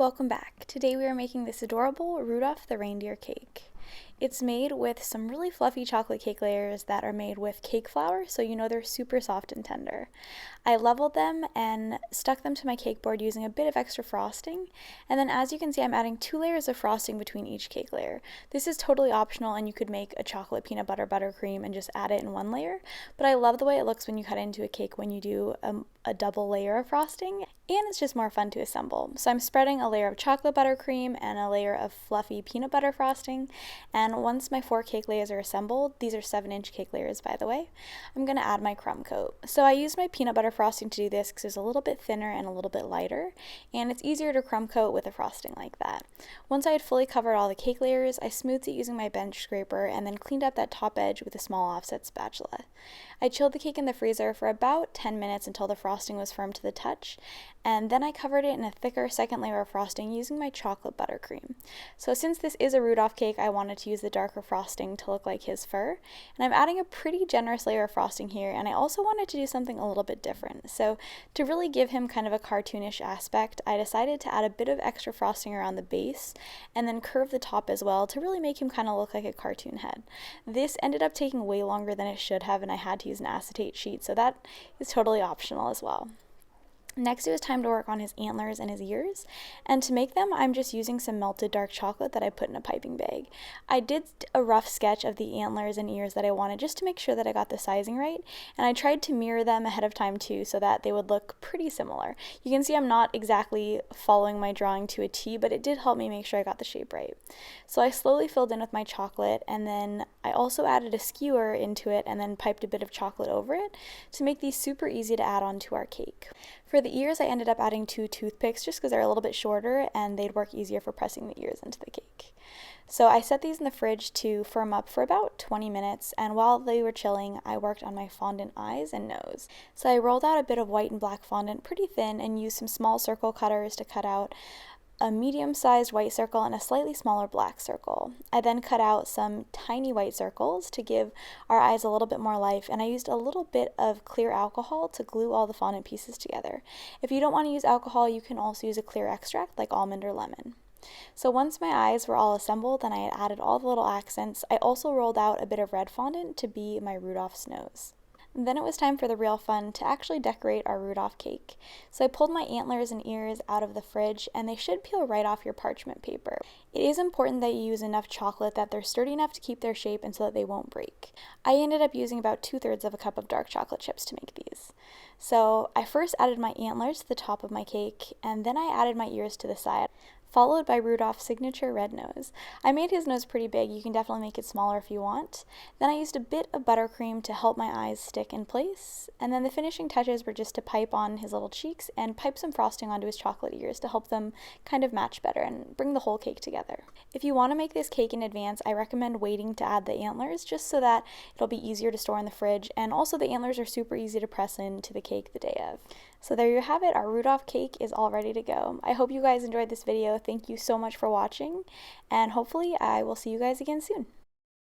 Welcome back. Today we are making this adorable Rudolph the reindeer cake. It's made with some really fluffy chocolate cake layers that are made with cake flour, so you know they're super soft and tender. I leveled them and stuck them to my cake board using a bit of extra frosting, and then as you can see I'm adding 2 layers of frosting between each cake layer. This is totally optional and you could make a chocolate peanut butter buttercream and just add it in one layer, but I love the way it looks when you cut into a cake when you do a double layer of frosting, and it's just more fun to assemble. So I'm spreading a layer of chocolate buttercream and a layer of fluffy peanut butter frosting, and once my 4 cake layers are assembled, these are 7-inch cake layers by the way, I'm going to add my crumb coat. So I used my peanut butter frosting to do this because it's a little bit thinner and a little bit lighter, and it's easier to crumb coat with a frosting like that. Once I had fully covered all the cake layers, I smoothed it using my bench scraper and then cleaned up that top edge with a small offset spatula. I chilled the cake in the freezer for about 10 minutes until the frosting was firm to the touch, and then I covered it in a thicker second layer of frosting using my chocolate buttercream. So since this is a Rudolph cake, I wanted to use the darker frosting to look like his fur, and I'm adding a pretty generous layer of frosting here, and I also wanted to do something a little bit different. So to really give him kind of a cartoonish aspect, I decided to add a bit of extra frosting around the base and then curve the top as well to really make him kind of look like a cartoon head. This ended up taking way longer than it should have, and I had to use an acetate sheet, so that is totally optional as well. Next, it was time to work on his antlers and his ears, and to make them, I'm just using some melted dark chocolate that I put in a piping bag. I did a rough sketch of the antlers and ears that I wanted just to make sure that I got the sizing right, and I tried to mirror them ahead of time too so that they would look pretty similar. You can see I'm not exactly following my drawing to a T, but it did help me make sure I got the shape right. So I slowly filled in with my chocolate, and then I also added a skewer into it and then piped a bit of chocolate over it to make these super easy to add on to our cake. For the ears, I ended up adding 2 toothpicks just because they're a little bit shorter and they'd work easier for pressing the ears into the cake. So I set these in the fridge to firm up for about 20 minutes, and while they were chilling, I worked on my fondant eyes and nose. So I rolled out a bit of white and black fondant pretty thin and used some small circle cutters to cut out a medium-sized white circle and a slightly smaller black circle. I then cut out some tiny white circles to give our eyes a little bit more life, and I used a little bit of clear alcohol to glue all the fondant pieces together. If you don't want to use alcohol, you can also use a clear extract like almond or lemon. So once my eyes were all assembled and I had added all the little accents, I also rolled out a bit of red fondant to be my Rudolph's nose. Then it was time for the real fun, to actually decorate our Rudolph cake. So I pulled my antlers and ears out of the fridge, and they should peel right off your parchment paper. It is important that you use enough chocolate that they're sturdy enough to keep their shape and so that they won't break. I ended up using about 2/3 of a cup of dark chocolate chips to make these. So I first added my antlers to the top of my cake, and then I added my ears to the side, followed by Rudolph's signature red nose. I made his nose pretty big. You can definitely make it smaller if you want. Then I used a bit of buttercream to help my eyes stick in place, and then the finishing touches were just to pipe on his little cheeks and pipe some frosting onto his chocolate ears to help them kind of match better and bring the whole cake together. If you want to make this cake in advance, I recommend waiting to add the antlers just so that it'll be easier to store in the fridge, and also the antlers are super easy to press into the cake the day of. So there you have it, our Rudolph cake is all ready to go. I hope you guys enjoyed this video. Thank you so much for watching, and hopefully I will see you guys again soon.